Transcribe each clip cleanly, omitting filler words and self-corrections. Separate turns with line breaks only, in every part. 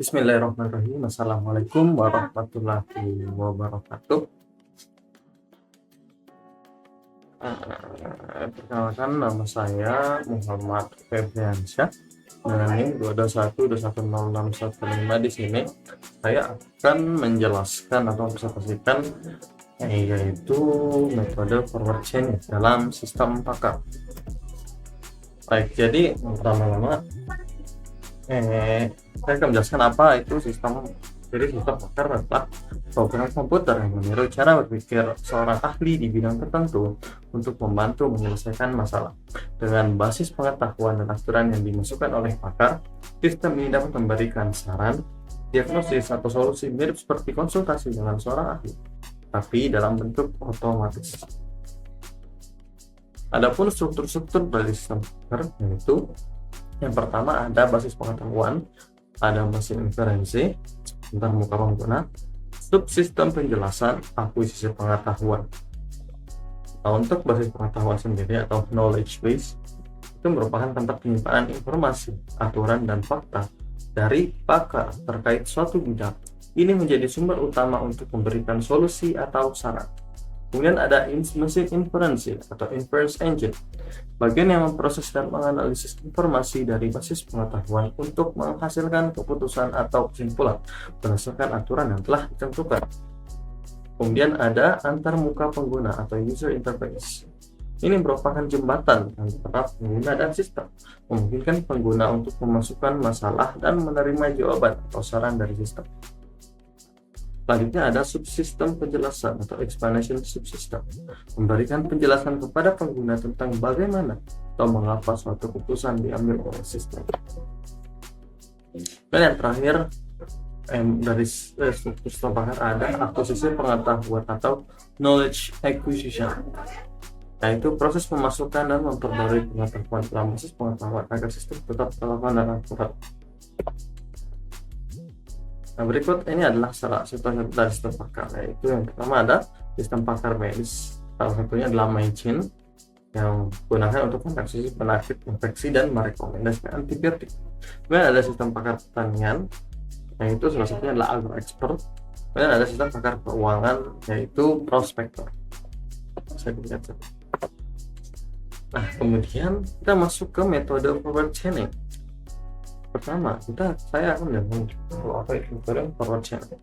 Bismillahirrahmanirrahim. Assalamualaikum warahmatullahi wabarakatuh. Perkenalkan, nama saya Muhammad Febriansyah dengan NIM 221210615. Di sini saya akan menjelaskan atau mempresentasikan yaitu metode forward chain dalam sistem pakar. Baik, jadi pertama-tama saya akan menjelaskan apa itu sistem. Jadi sistem pakar adalah program komputer yang meniru cara berpikir seorang ahli di bidang tertentu untuk membantu menyelesaikan masalah. Dengan basis pengetahuan dan aturan yang dimasukkan oleh pakar, sistem ini dapat memberikan saran, diagnosis, atau solusi mirip seperti konsultasi dengan seorang ahli, tapi dalam bentuk otomatis. Adapun struktur-struktur dari sistem pakar yaitu yang pertama ada basis pengetahuan, ada mesin inferensi, tentang muka pengguna, subsistem penjelasan, akuisisi pengetahuan. Nah, untuk basis pengetahuan sendiri atau knowledge base itu merupakan tempat penyimpanan informasi, aturan, dan fakta dari pakar terkait suatu bidang. Ini menjadi sumber utama untuk memberikan solusi atau saran. Kemudian ada mesin inferensi atau inference engine, bagian yang memproses dan menganalisis informasi dari basis pengetahuan untuk menghasilkan keputusan atau kesimpulan berdasarkan aturan yang telah ditentukan. Kemudian ada antarmuka pengguna atau user interface. Ini merupakan jembatan antara pengguna dan sistem, memungkinkan pengguna untuk memasukkan masalah dan menerima jawaban atau saran dari sistem. Selanjutnya ada subsistem penjelasan atau explanation subsystem, memberikan penjelasan kepada pengguna tentang bagaimana atau mengapa suatu keputusan diambil oleh sistem. Dan yang terakhir dari struktur sistem pakar ada akuisisi pengetahuan atau knowledge acquisition, yaitu proses memasukkan dan memperbarui pengetahuan dalam basis pengetahuan agar sistem tetap relevan dan akurat. Nah, berikut ini adalah salah satu dari sistem pakar, yaitu yang pertama ada sistem pakar medis. Salah satunya adalah MyChain yang digunakan untuk mendeteksi penyakit infeksi dan merekomendasikan antibiotik. Kemudian ada sistem pakar pertanian, yaitu salah satunya adalah AgroExpert. Kemudian ada sistem pakar keuangan, yaitu Prospector. Saya lihat. Nah, kemudian kita masuk ke metode forward chaining. Pertama, saya akan menjelaskan apa itu forward chaining.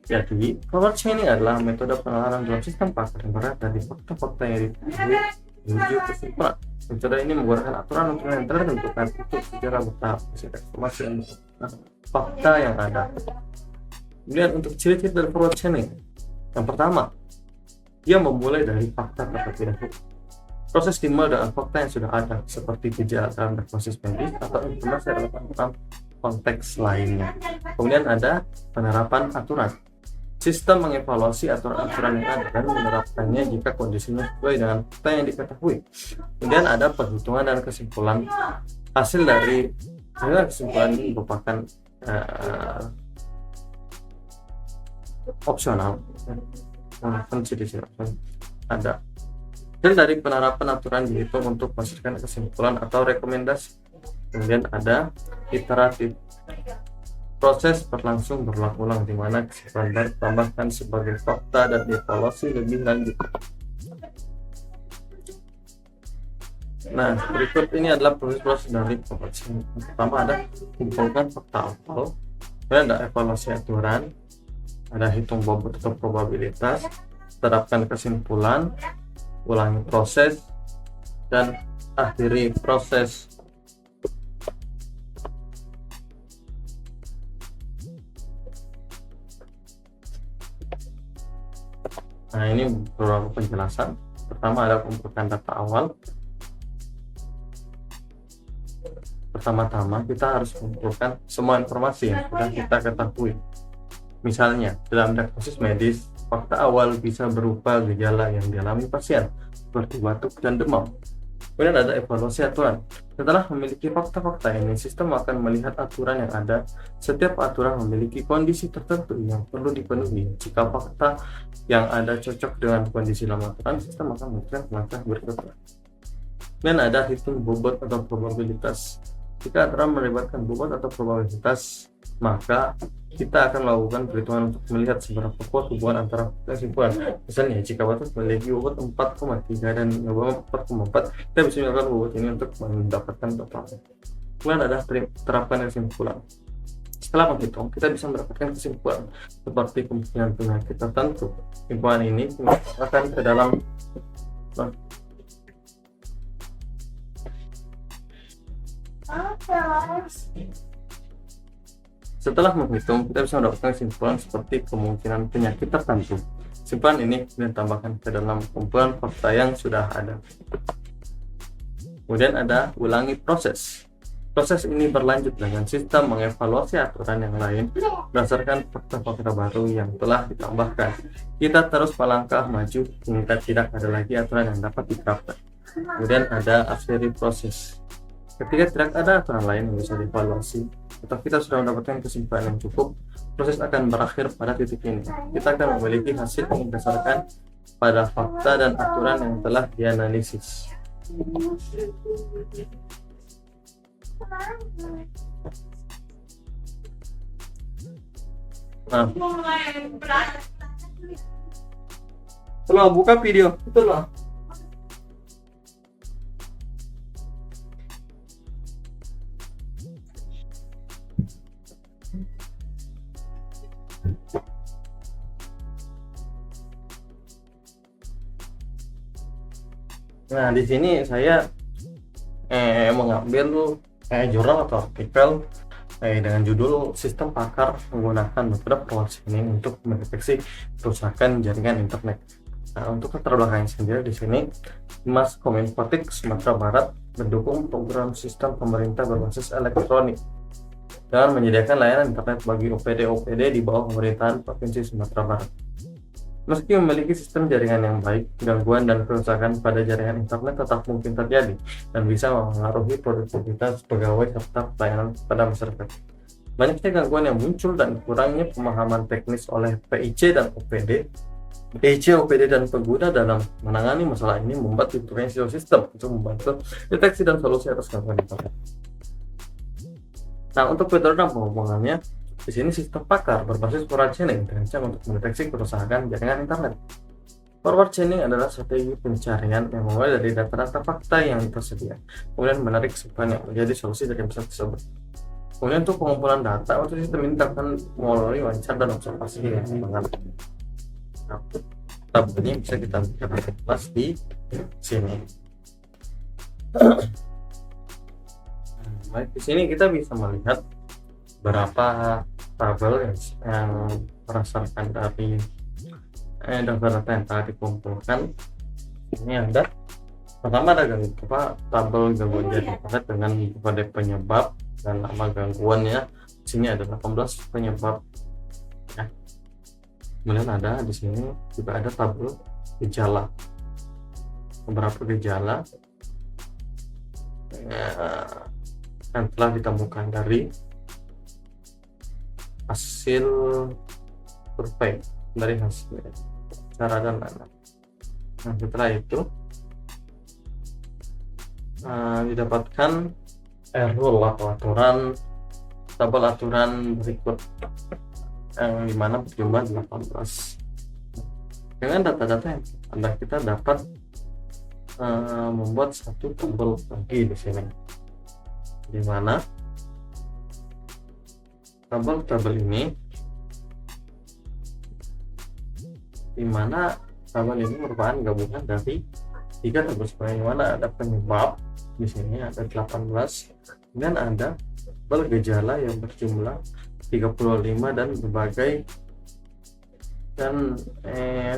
Jadi, forward chaining adalah metode penalaran dalam sistem pakar yang berasal dari fakta-fakta yang diketahui menuju kesimpulan. Metode ini menggunakan aturan-aturan yang telah ditentukan untuk secara bertahap menghasilkan informasi dan fakta yang ada. Kemudian untuk ciri-ciri dari forward chaining, yang pertama, dia memulai dari fakta terlebih dahulu. Proses dimulai dengan fakta yang sudah ada, seperti gejala dalam diagnosis medis atau informasi relevan dalam konteks lainnya. Kemudian ada penerapan aturan. Sistem mengevaluasi aturan-aturan yang ada dan menerapkannya jika kondisinya sesuai dengan fakta yang diketahui. Kemudian ada perhitungan dan kesimpulan. Hasil dari kesimpulan ini merupakan opsional. Ada. Dan dari penerapan aturan dihitung untuk menghasilkan kesimpulan atau rekomendasi. Kemudian ada iteratif. Proses berlangsung berulang-ulang di mana kesimpulan baru ditambahkan sebagai fakta dan dievaluasi lebih lanjut. Nah, berikut ini adalah proses dari forward chaining. Pertama ada kumpulkan fakta awal, kemudian ada evaluasi aturan, ada hitung bobot atau probabilitas, terapkan kesimpulan, ulangi proses, dan akhiri proses. Nah, ini beberapa penjelasan. Pertama ada kumpulkan data awal. Pertama-tama kita harus mengumpulkan semua informasi yang sudah kita ketahui. Misalnya dalam diagnosis medis, fakta awal bisa berupa gejala yang dialami pasien seperti batuk dan demam. Kemudian ada evaluasi aturan. Setelah memiliki fakta-fakta ini, sistem akan melihat aturan yang ada. Setiap aturan memiliki kondisi tertentu yang perlu dipenuhi. Jika fakta yang ada cocok dengan kondisi dalam aturan, sistem akan memberikan langkah berikutnya. Dan ada hitung bobot atau probabilitas. Jika aturan melibatkan bobot atau probabilitas, maka kita akan melakukan perhitungan untuk melihat seberapa kuat hubungan antara kesimpulan. Misalnya, jika batas memiliki bobot 4,3 dan bobot 4,4, kita bisa menggunakan bobot ini untuk mendapatkan total. Kemudian ada terapkan kesimpulan. Setelah menghitung, kita bisa mendapatkan kesimpulan seperti kemungkinan penyakit tertentu. Kesimpulan ini akan ke dalam Setelah menghitung, kita bisa mendapatkan kesimpulan seperti kemungkinan penyakit tertentu. Kesimpulan ini ditambahkan ke dalam kumpulan fakta yang sudah ada. Kemudian ada ulangi proses. Proses ini berlanjut dengan sistem mengevaluasi aturan yang lain berdasarkan fakta-fakta baru yang telah ditambahkan. Kita terus melangkah maju hingga tidak ada lagi aturan yang dapat diterapkan. Kemudian ada akhiri proses. Ketika tidak ada aturan lain yang bisa dievaluasi atau kita sudah mendapatkan kesimpulan yang cukup, proses akan berakhir pada titik ini. Kita akan memiliki hasil yang berdasarkan pada fakta dan aturan yang telah dianalisis. Nah, setelah buka video itu loh. Nah, di sini saya mengambil jurnal atau artikel dengan judul Sistem Pakar Menggunakan Metode Forward-Chaining untuk Mendeteksi Kerusakan Jaringan Internet. Nah, untuk latar belakangnya sendiri di sini, Mas Kominfotik Sumatera Barat mendukung program sistem pemerintah berbasis elektronik dengan menyediakan layanan internet bagi OPD-OPD di bawah pemerintahan Provinsi Sumatera Barat. Meski memiliki sistem jaringan yang baik, gangguan dan kerusakan pada jaringan internet tetap mungkin terjadi dan bisa mempengaruhi produktivitas pegawai serta pelayanan pada masyarakat. Banyaknya gangguan yang muncul dan kurangnya pemahaman teknis oleh PIC dan OPD, OPD dan pengguna dalam menangani masalah ini membuat dibutuhkan sistem untuk membantu deteksi dan solusi atas gangguan internet. Nah, untuk metode dan penghubungannya, di sini sistem pakar berbasis forward chaining dirancang untuk mendeteksi kerusakan jaringan internet. Forward chaining adalah strategi pencarian yang memulai dari data-data fakta yang tersedia, kemudian menarik kesimpulan yang menjadi solusi dari masalah tersebut. Kemudian untuk pengumpulan data, untuk sistem ini akan melalui wawancara dan observasi yang sangat. Nah, tabelnya bisa kita lihat jelas di sini. Baik, di sini kita bisa melihat beberapa tabel yang berdasarkan dari data-data yang telah dikumpulkan. Ini ada pertama ada tabel gangguan jaringan internet dengan kode penyebab dan nama gangguannya. Di sini ada 18 penyebab. Ya. Kemudian ada di sini juga ada tabel gejala, beberapa gejala yang telah ditemukan dari hasil survei, dari hasil cara dan lain-lain. Nah, setelah itu didapatkan rule atau aturan, tabel aturan berikut yang dimana berjumlah 18. Dengan data-data yang ada, kita dapat membuat satu tabel lagi di sini, dimana tabel ini merupakan gabungan dari 3 tabel sebenarnya, dimana ada penyebab di sini ada 18, kemudian ada tabel gejala yang berjumlah 35 dan berbagai, dan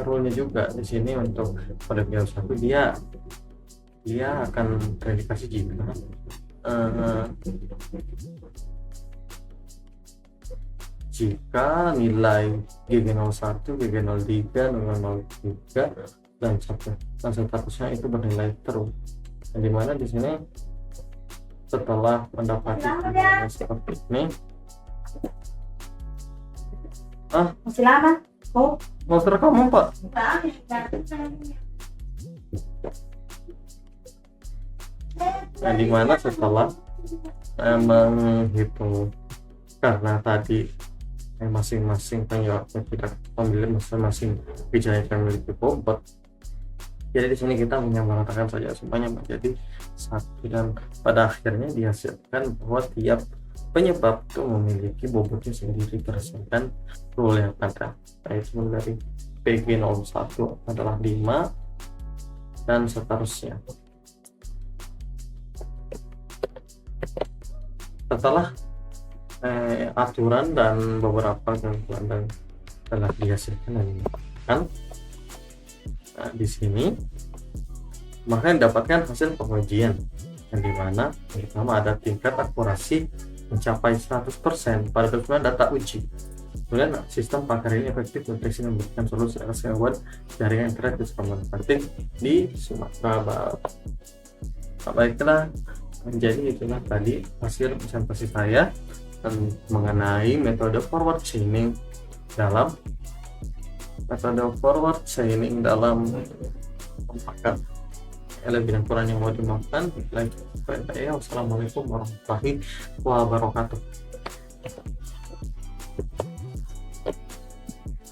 rule-nya juga di sini. Untuk pada gejala 1 dia akan terindikasi jika nilai GG01, GG03, 003 dan seterusnya itu bernilai true. Dan dimana di sini setelah mendapati seperti ini,
masih lama?
Mau rekam Pak? Nah, dimana setelah menghitung karena tadi masing-masing penyebabnya tidak memilih masing-masing gejala yang memiliki bobot. Jadi di sini kita menyamaratakan saja semuanya menjadi satu dan pada akhirnya dihasilkan bahwa tiap penyebab itu memiliki bobotnya sendiri berdasarkan rule yang ada, yaitu dari PG01 adalah 5 dan seterusnya. Setelah aturan dan beberapa gangguan dan telah dihasilkan dan dilakukan, nah, di sini maka dapatkan hasil pengujian yang dimana pertama ada tingkat akurasi mencapai 100% pada dokumen data uji. Kemudian sistem pakar ini efektif mendeteksi dan memberikan solusi atas gangguan jaringan internet di sekolah penting di Sumatera Barat. Baiklah, jadi itulah tadi hasil presentasi saya mengenai metode forward chaining dalam pakar. Lebih dan kurang yang mau dimaafkan. Wassalamualaikum warahmatullahi wabarakatuh.